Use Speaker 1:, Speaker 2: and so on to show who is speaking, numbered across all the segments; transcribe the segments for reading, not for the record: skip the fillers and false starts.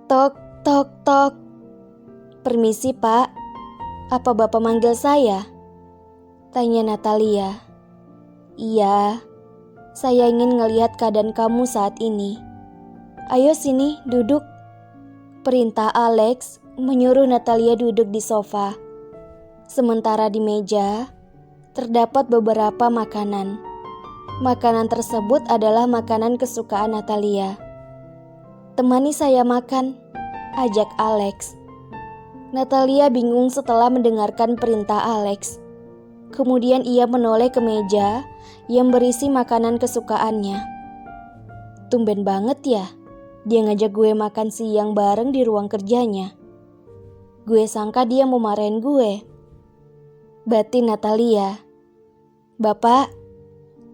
Speaker 1: Tok, tok, tok. Permisi, Pak. Apa Bapak manggil saya? Tanya Natalia. Iya, saya ingin ngelihat keadaan kamu saat ini. Ayo sini, duduk. Perintah Alex menyuruh Natalia duduk di sofa. Sementara di meja, terdapat beberapa makanan. Makanan tersebut adalah makanan kesukaan Natalia. Temani saya makan, ajak Alex. Natalia bingung setelah mendengarkan perintah Alex. Kemudian ia menoleh ke meja yang berisi makanan kesukaannya. Tumben banget ya, dia ngajak gue makan siang bareng di ruang kerjanya. Gue sangka dia mau marahin gue. Batin Natalia. Bapak,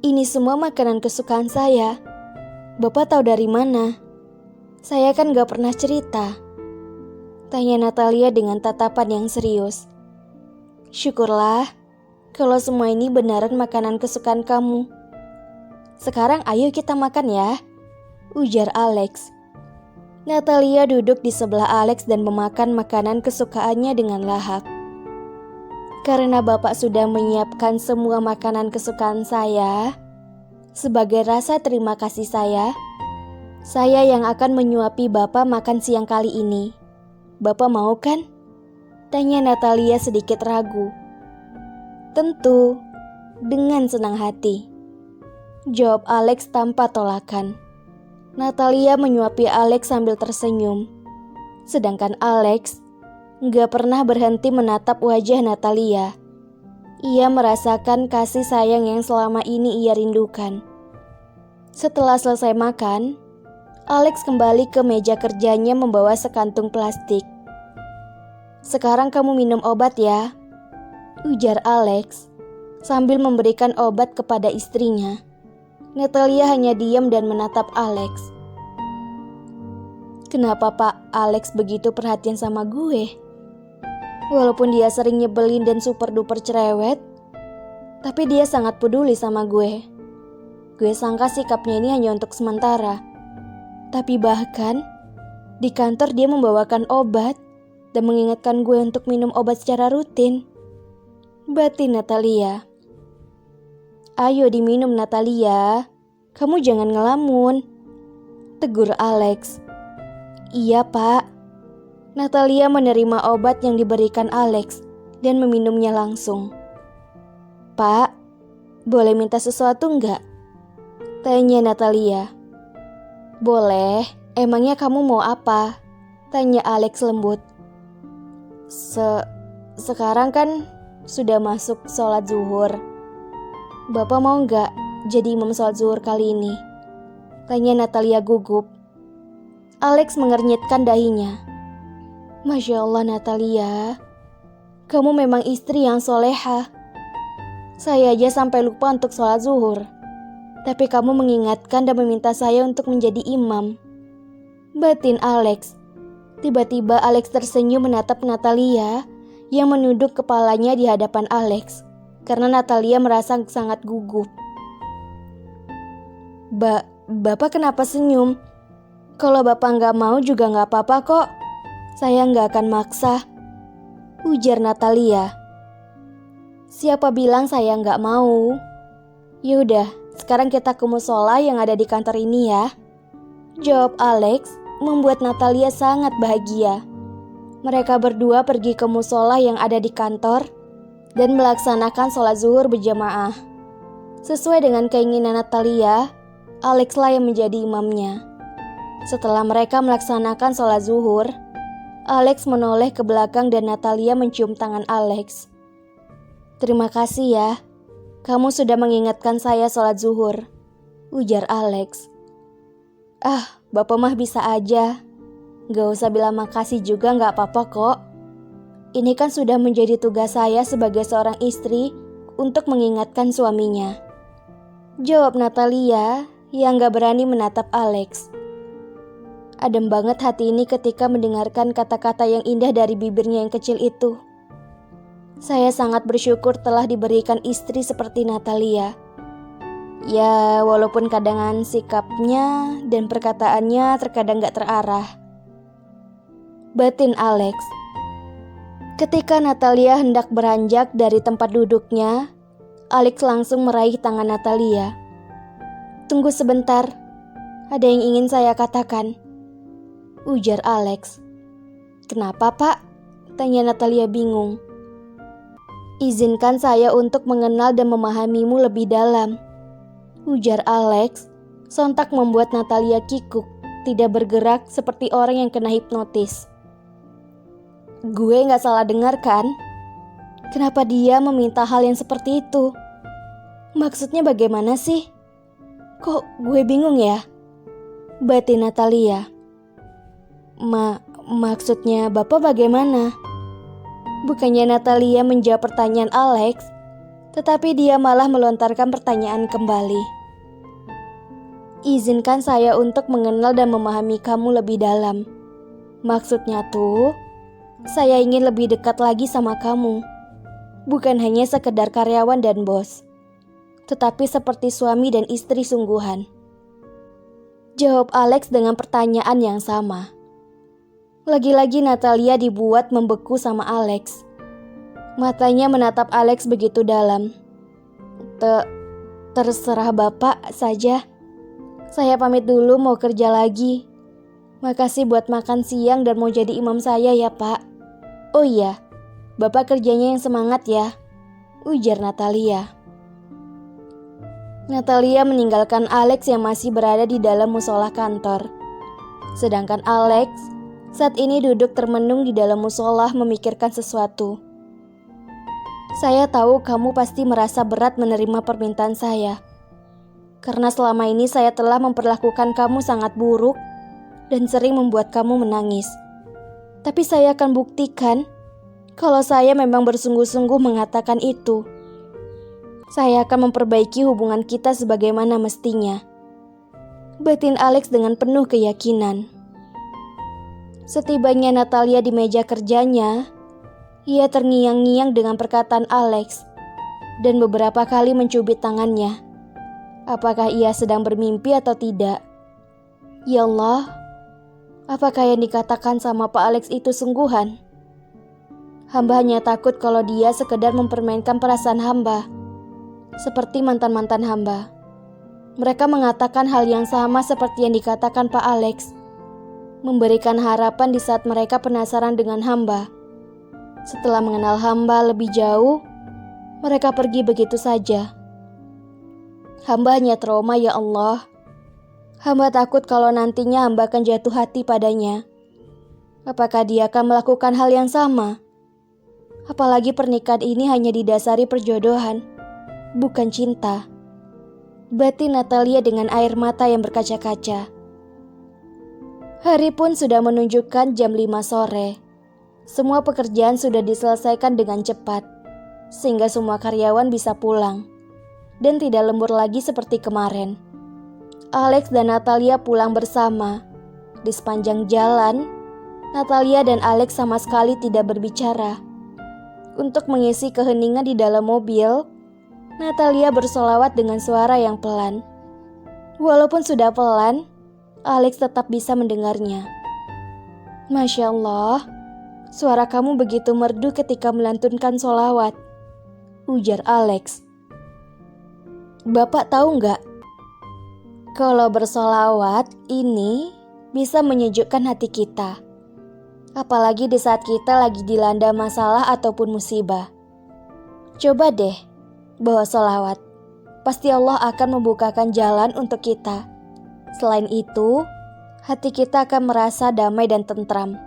Speaker 1: ini semua makanan kesukaan saya. Bapak tahu dari mana? Saya kan gak pernah cerita. Tanya Natalia dengan tatapan yang serius. Syukurlah kalau semua ini beneran makanan kesukaan kamu. Sekarang ayo kita makan ya, ujar Alex. Natalia duduk di sebelah Alex dan memakan makanan kesukaannya dengan lahap. Karena Bapak sudah menyiapkan semua makanan kesukaan saya, sebagai rasa terima kasih saya yang akan menyuapi Bapak makan siang kali ini. Bapak mau kan? Tanya Natalia sedikit ragu. Tentu, dengan senang hati. Jawab Alex tanpa tolakan. Natalia menyuapi Alex sambil tersenyum. Sedangkan Alex gak pernah berhenti menatap wajah Natalia. Ia merasakan kasih sayang yang selama ini ia rindukan. Setelah selesai makan, Alex kembali ke meja kerjanya membawa sekantung plastik. Sekarang kamu minum obat ya, ujar Alex sambil memberikan obat kepada istrinya. Natalia hanya diam dan menatap Alex. Kenapa Pak Alex begitu perhatian sama gue? Walaupun dia sering nyebelin dan super duper cerewet, tapi dia sangat peduli sama gue. Gue sangka sikapnya ini hanya untuk sementara. Tapi bahkan di kantor dia membawakan obat dan mengingatkan gue untuk minum obat secara rutin. Batin Natalia. Ayo diminum Natalia, kamu jangan ngelamun, tegur Alex. Iya Pak. Natalia menerima obat yang diberikan Alex dan meminumnya langsung. Pak, boleh minta sesuatu enggak? Tanya Natalia. Boleh, emangnya kamu mau apa? Tanya Alex lembut. Sekarang kan sudah masuk sholat zuhur. Bapak mau nggak jadi imam sholat zuhur kali ini? Tanya Natalia gugup. Alex mengernyitkan dahinya. Masya Allah Natalia, kamu memang istri yang soleha. Saya aja sampai lupa untuk sholat zuhur, tapi kamu mengingatkan dan meminta saya untuk menjadi imam. Batin Alex. Tiba-tiba Alex tersenyum menatap Natalia yang menunduk kepalanya di hadapan Alex karena Natalia merasa sangat gugup. Bapak kenapa senyum? Kalau Bapak nggak mau juga nggak apa-apa kok. Saya nggak akan maksa, ujar Natalia. Siapa bilang saya nggak mau? Yaudah, sekarang kita ke musola yang ada di kantor ini ya. Jawab Alex membuat Natalia sangat bahagia. Mereka berdua pergi ke musola yang ada di kantor dan melaksanakan sholat zuhur berjamaah. Sesuai dengan keinginan Natalia, Alex lah yang menjadi imamnya. Setelah mereka melaksanakan sholat zuhur, Alex menoleh ke belakang dan Natalia mencium tangan Alex. Terima kasih ya, kamu sudah mengingatkan saya sholat zuhur, ujar Alex. Bapak mah bisa aja. Gak usah bilang makasih juga gak apa-apa kok. Ini kan sudah menjadi tugas saya sebagai seorang istri untuk mengingatkan suaminya. Jawab Natalia yang gak berani menatap Alex. Adem banget hati ini ketika mendengarkan kata-kata yang indah dari bibirnya yang kecil itu. Saya sangat bersyukur telah diberikan istri seperti Natalia. Ya, walaupun kadang sikapnya dan perkataannya terkadang gak terarah. batin Alex. Ketika Natalia hendak beranjak dari tempat duduknya, Alex langsung meraih tangan Natalia. "Tunggu sebentar, ada yang ingin saya katakan," ujar Alex. "Kenapa, Pak?" tanya Natalia bingung. "Izinkan saya untuk mengenal dan memahamimu lebih dalam," ujar Alex. Sontak membuat Natalia kikuk, tidak bergerak seperti orang yang kena hipnotis. "Gue gak salah dengar kan? Kenapa dia meminta hal yang seperti itu? Maksudnya bagaimana sih? Kok gue bingung ya?" batin Natalia. Maksudnya Bapak bagaimana?" Bukannya Natalia menjawab pertanyaan Alex, tetapi dia malah melontarkan pertanyaan kembali. "Izinkan saya untuk mengenal dan memahami kamu lebih dalam. Maksudnya tuh, saya ingin lebih dekat lagi sama kamu. Bukan hanya sekedar karyawan dan bos, tetapi seperti suami dan istri sungguhan," jawab Alex dengan pertanyaan yang sama. Lagi-lagi Natalia dibuat membeku sama Alex. Matanya menatap Alex begitu dalam. Terserah Bapak saja. Saya pamit dulu, mau kerja lagi. Makasih buat makan siang dan mau jadi imam saya ya, Pak. Oh iya, Bapak kerjanya yang semangat ya, ujar Natalia. Natalia meninggalkan Alex yang masih berada di dalam musola kantor. Sedangkan Alex saat ini duduk termenung di dalam musola memikirkan sesuatu. "Saya tahu kamu pasti merasa berat menerima permintaan saya. Karena selama ini saya telah memperlakukan kamu sangat buruk dan sering membuat kamu menangis. Tapi saya akan buktikan kalau saya memang bersungguh-sungguh mengatakan itu. Saya akan memperbaiki hubungan kita sebagaimana mestinya," batin Alex dengan penuh keyakinan. Setibanya Natalia di meja kerjanya, ia terngiang-ngiang dengan perkataan Alex dan beberapa kali mencubit tangannya. Apakah ia sedang bermimpi atau tidak? Ya Allah, apakah yang dikatakan sama Pak Alex itu sungguhan? Hamba hanya takut kalau dia sekedar mempermainkan perasaan hamba, seperti mantan-mantan hamba. Mereka mengatakan hal yang sama seperti yang dikatakan Pak Alex, memberikan harapan di saat mereka penasaran dengan hamba. Setelah mengenal hamba lebih jauh, mereka pergi begitu saja. Hamba hanya trauma, ya Allah. Hamba takut kalau nantinya hamba akan jatuh hati padanya. Apakah dia akan melakukan hal yang sama? Apalagi pernikahan ini hanya didasari perjodohan, bukan cinta, batin Natalia dengan air mata yang berkaca-kaca. Hari pun sudah menunjukkan jam 5 sore. Semua pekerjaan sudah diselesaikan dengan cepat, sehingga semua karyawan bisa pulang dan tidak lembur lagi seperti kemarin. Alex dan Natalia pulang bersama. Di sepanjang jalan, Natalia dan Alex sama sekali tidak berbicara. Untuk mengisi keheningan di dalam mobil, Natalia bersolawat dengan suara yang pelan. Walaupun sudah pelan, Alex tetap bisa mendengarnya. "Masya Allah, suara kamu begitu merdu ketika melantunkan solawat," ujar Alex. "Bapak tahu nggak? Kalau bersolawat ini bisa menyejukkan hati kita. Apalagi di saat kita lagi dilanda masalah ataupun musibah. Coba deh bawa solawat. Pasti Allah akan membukakan jalan untuk kita. Selain itu, hati kita akan merasa damai dan tentram,"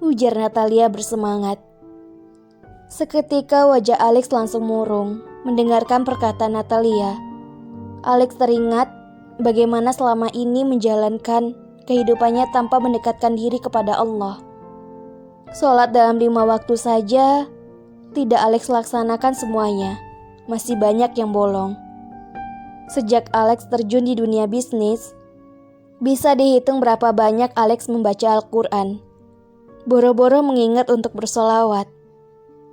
Speaker 1: ujar Natalia bersemangat. Seketika wajah Alex langsung murung mendengarkan perkataan Natalia. Alex teringat bagaimana selama ini menjalankan kehidupannya tanpa mendekatkan diri kepada Allah. Sholat dalam 5 waktu saja tidak Alex laksanakan semuanya. Masih banyak yang bolong. Sejak Alex terjun di dunia bisnis, bisa dihitung berapa banyak Alex membaca Al-Quran. Boro-boro mengingat untuk bersolawat.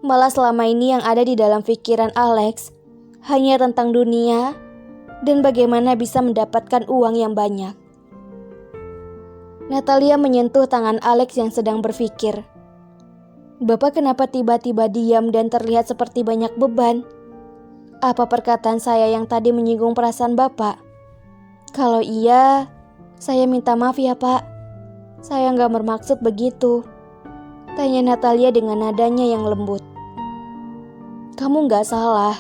Speaker 1: Malah selama ini yang ada di dalam pikiran Alex hanya tentang dunia dan bagaimana bisa mendapatkan uang yang banyak. Natalia menyentuh tangan Alex yang sedang berpikir. Bapak kenapa tiba-tiba diam dan terlihat seperti banyak beban? Apa perkataan saya yang tadi menyinggung perasaan Bapak? Kalau iya, saya minta maaf ya Pak. Saya nggak bermaksud begitu. Tanya Natalia dengan nadanya yang lembut. Kamu nggak salah.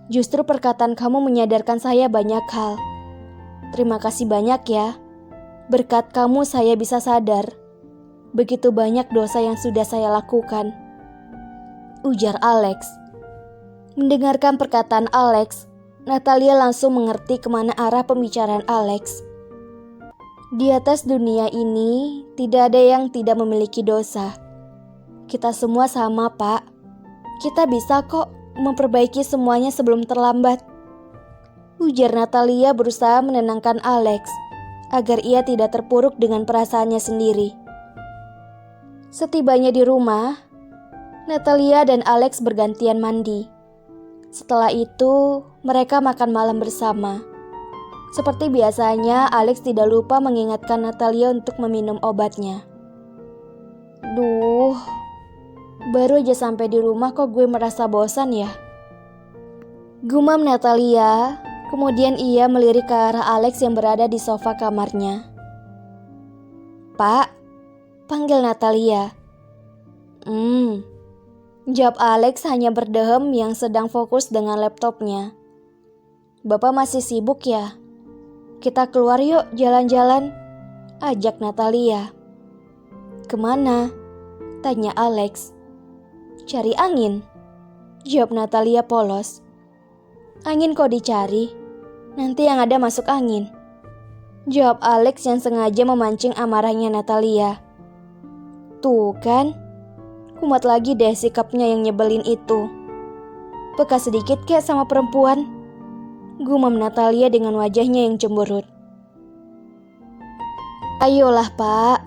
Speaker 1: Justru perkataan kamu menyadarkan saya banyak hal. Terima kasih banyak ya. Berkat kamu saya bisa sadar. Begitu banyak dosa yang sudah saya lakukan. Ujar Alex. Mendengarkan perkataan Alex, Natalia langsung mengerti kemana arah pembicaraan Alex. Di atas dunia ini, tidak ada yang tidak memiliki dosa. Kita semua sama, Pak. Kita bisa kok memperbaiki semuanya sebelum terlambat. Ujar Natalia berusaha menenangkan Alex, agar ia tidak terpuruk dengan perasaannya sendiri. Setibanya di rumah, Natalia dan Alex bergantian mandi. Setelah itu, mereka makan malam bersama. Seperti biasanya, Alex tidak lupa mengingatkan Natalia untuk meminum obatnya. Duh, baru aja sampai di rumah kok gue merasa bosan ya. Gumam Natalia, kemudian ia melirik ke arah Alex yang berada di sofa kamarnya. Pak, panggil Natalia. Jawab Alex hanya berdehem yang sedang fokus dengan laptopnya. Bapak masih sibuk ya? Kita keluar yuk jalan-jalan, ajak Natalia. Kemana? Tanya Alex. Cari angin, jawab Natalia polos. Angin kok dicari? Nanti yang ada masuk angin, jawab Alex yang sengaja memancing amarahnya Natalia. Tuh kan, kumat lagi deh sikapnya yang nyebelin itu. Peka sedikit kayak sama perempuan. Gumam Natalia dengan wajahnya yang cemberut. Ayolah Pak,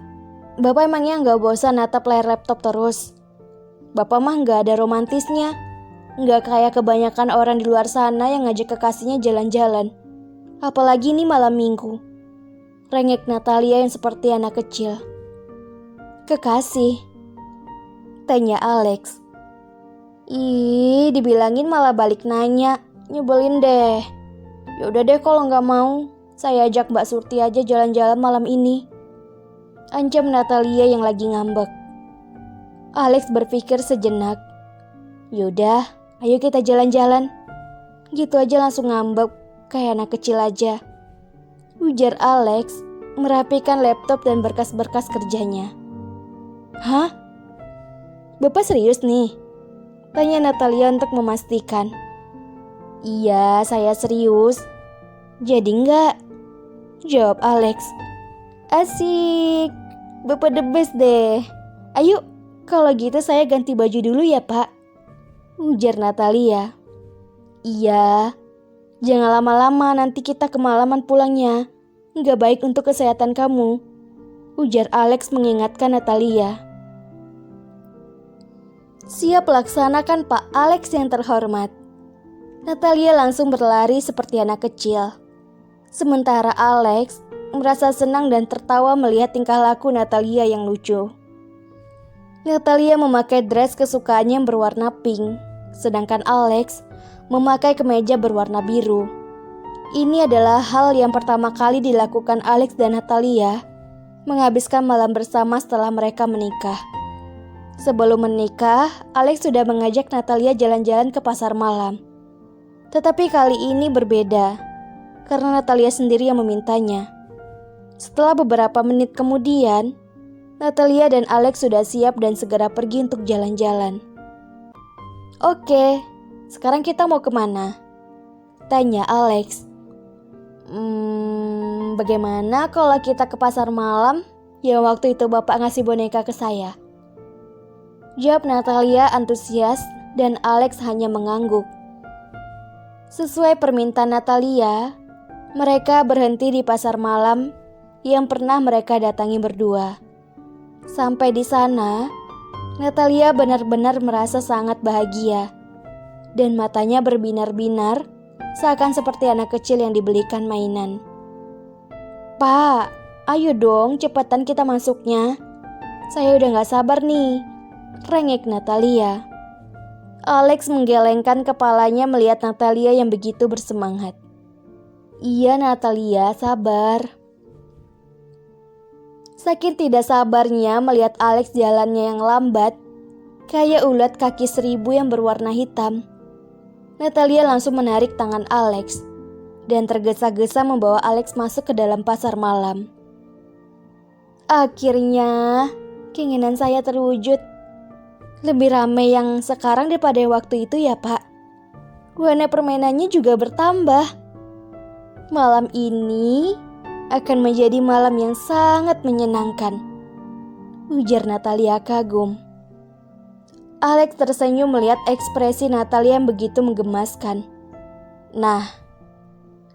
Speaker 1: Bapak emangnya gak bosan natap layar laptop terus? Bapak mah gak ada romantisnya. Gak kayak kebanyakan orang di luar sana yang ngajak kekasihnya jalan-jalan. Apalagi nih malam minggu. Rengek Natalia yang seperti anak kecil. Kekasih? Tanya Alex. Ih, dibilangin malah balik nanya. Nyebelin deh. Yaudah deh kalau gak mau, saya ajak Mbak Surti aja jalan-jalan malam ini. Ancam Natalia yang lagi ngambek. Alex berpikir sejenak. Yaudah, ayo kita jalan-jalan. Gitu aja langsung ngambek, kayak anak kecil aja. Ujar Alex, merapikan laptop dan berkas-berkas kerjanya. Hah? Bapak serius nih? Tanya Natalia untuk memastikan. Iya, saya serius. Jadi enggak? Jawab Alex. Asik, Bapak the best deh. Ayo, kalau gitu saya ganti baju dulu ya Pak. Ujar Natalia. Iya, jangan lama-lama nanti kita kemalaman pulangnya. Enggak baik untuk kesehatan kamu. Ujar Alex mengingatkan Natalia. Siap laksanakan Pak Alex yang terhormat. Natalia langsung berlari seperti anak kecil. Sementara Alex merasa senang dan tertawa melihat tingkah laku Natalia yang lucu. Natalia memakai dress kesukaannya yang berwarna pink, sedangkan Alex memakai kemeja berwarna biru. Ini adalah hal yang pertama kali dilakukan Alex dan Natalia menghabiskan malam bersama setelah mereka menikah. Sebelum menikah, Alex sudah mengajak Natalia jalan-jalan ke pasar malam. Tetapi kali ini berbeda, karena Natalia sendiri yang memintanya. Setelah beberapa menit kemudian, Natalia dan Alex sudah siap dan segera pergi untuk jalan-jalan. Oke, sekarang kita mau kemana? Tanya Alex. Bagaimana kalau kita ke pasar malam yang waktu itu Bapak ngasih boneka ke saya? Jawab Natalia antusias dan Alex hanya mengangguk. Sesuai permintaan Natalia, mereka berhenti di pasar malam yang pernah mereka datangi berdua. Sampai di sana, Natalia benar-benar merasa sangat bahagia dan matanya berbinar-binar seakan seperti anak kecil yang dibelikan mainan. Pak, Ayo dong, cepetan kita masuknya. Saya udah gak sabar nih, rengek Natalia. Alex menggelengkan kepalanya melihat Natalia yang begitu bersemangat. Iya Natalia, sabar. Saking tidak sabarnya melihat Alex jalannya yang lambat, kayak ulat kaki 1000 yang berwarna hitam. Natalia langsung menarik tangan Alex dan tergesa-gesa membawa Alex masuk ke dalam pasar malam. Akhirnya, keinginan saya terwujud. Lebih ramai yang sekarang daripada waktu itu ya Pak. Warna permainannya juga bertambah. Malam ini akan menjadi malam yang sangat menyenangkan, ujar Natalia kagum. Alex tersenyum melihat ekspresi Natalia yang begitu menggemaskan. Nah,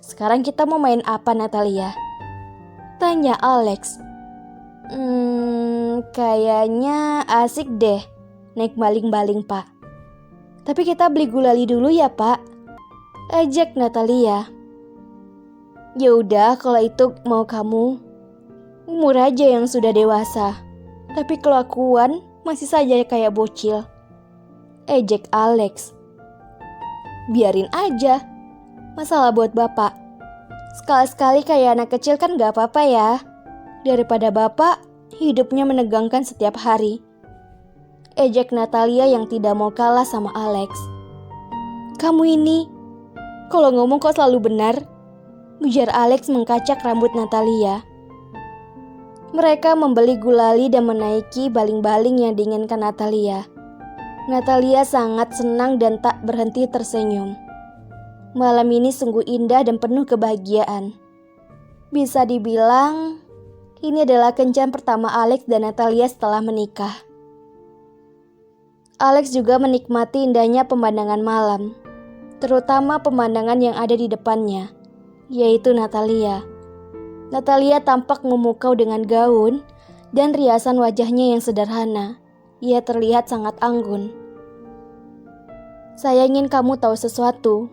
Speaker 1: sekarang kita mau main apa Natalia? Tanya Alex. Kayaknya asik deh naik baling-baling Pak. Tapi kita beli gulali dulu ya Pak, ajak Natalia. Ya udah kalau itu mau kamu. Umur aja yang sudah dewasa, tapi kelakuan masih saja kayak bocil, ejek Alex. Biarin aja, masalah buat bapak. Sekali-sekali kayak anak kecil kan gak apa-apa ya. Daripada bapak hidupnya menegangkan setiap hari, ejek Natalia yang tidak mau kalah sama Alex. Kamu ini kalau ngomong kok selalu benar, ujar Alex mengkacak rambut Natalia. Mereka membeli gulali dan menaiki baling-baling yang diinginkan Natalia. Natalia sangat senang dan tak berhenti tersenyum. Malam ini sungguh indah dan penuh kebahagiaan. Bisa dibilang ini adalah kencan pertama Alex dan Natalia setelah menikah. Alex juga menikmati indahnya pemandangan malam, terutama pemandangan yang ada di depannya, yaitu Natalia. Natalia tampak memukau dengan gaun dan riasan wajahnya yang sederhana. Ia terlihat sangat anggun. Saya ingin kamu tahu sesuatu,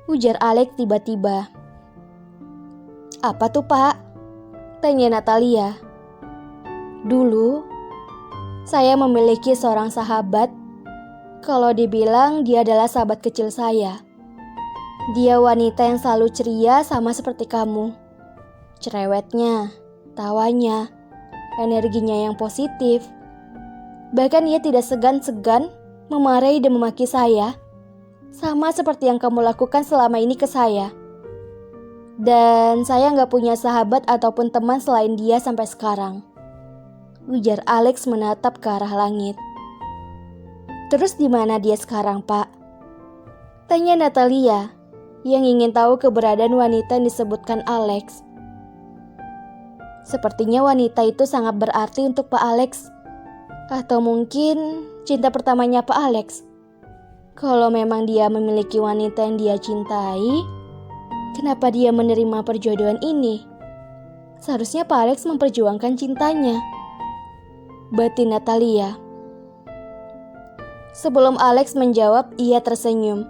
Speaker 1: ujar Alex tiba-tiba. Apa tuh Pak? Tanya Natalia. Dulu, saya memiliki seorang sahabat. Kalau dibilang dia adalah sahabat kecil saya. Dia wanita yang selalu ceria sama seperti kamu. Cerewetnya, tawanya, energinya yang positif. Bahkan ia tidak segan-segan memarahi dan memaki saya. Sama seperti yang kamu lakukan selama ini ke saya. Dan saya gak punya sahabat ataupun teman selain dia sampai sekarang, ujar Alex menatap ke arah langit. Terus di mana dia sekarang, Pak? Tanya Natalia, yang ingin tahu keberadaan wanita yang disebutkan Alex. Sepertinya wanita itu sangat berarti untuk Pak Alex. Atau mungkin cinta pertamanya Pak Alex. Kalau memang dia memiliki wanita yang dia cintai, kenapa dia menerima perjodohan ini? Seharusnya Pak Alex memperjuangkan cintanya, batin Natalia. Sebelum Alex menjawab, ia tersenyum.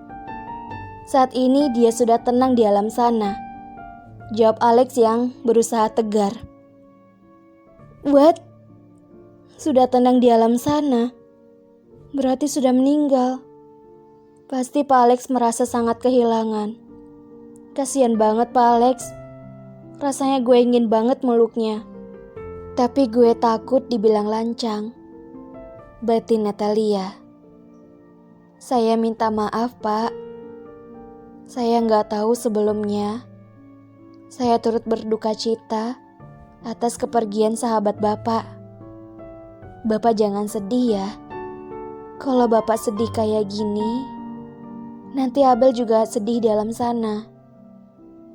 Speaker 1: Saat ini dia sudah tenang di alam sana, jawab Alex yang berusaha tegar. What? Sudah tenang di alam sana? Berarti sudah meninggal. Pasti Pak Alex merasa sangat kehilangan. Kasian banget Pak Alex. Rasanya gue ingin banget meluknya. Tapi gue takut dibilang lancang, batin Natalia. Saya minta maaf Pak. Saya gak tahu sebelumnya. Saya turut berduka cita atas kepergian sahabat Bapak. Bapak jangan sedih ya. Kalau Bapak sedih kayak gini, nanti Abel juga sedih di alam sana,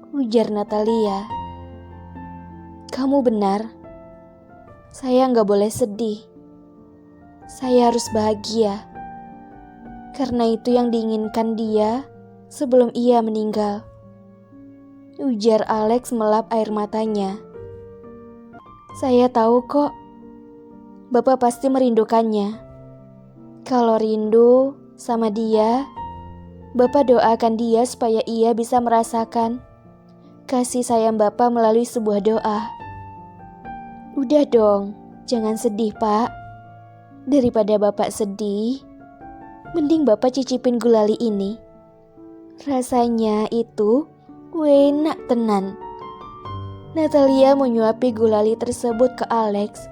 Speaker 1: ujar Natalia. Kamu benar. Saya gak boleh sedih. Saya harus bahagia. Karena itu yang diinginkan dia sebelum ia meninggal, ujar Alex melap air matanya. Saya tahu kok. Bapak pasti merindukannya. Kalau rindu sama dia, Bapak doakan dia supaya ia bisa merasakan kasih sayang Bapak melalui sebuah doa. Udah dong, jangan sedih Pak. Daripada Bapak sedih, mending Bapak cicipin gulali ini. Rasanya itu enak tenan. Natalia menyuapi gulali tersebut ke Alex.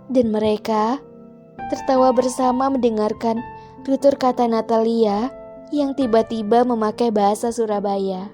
Speaker 1: Dan mereka tertawa bersama mendengarkan tutur kata Natalia yang tiba-tiba memakai bahasa Surabaya.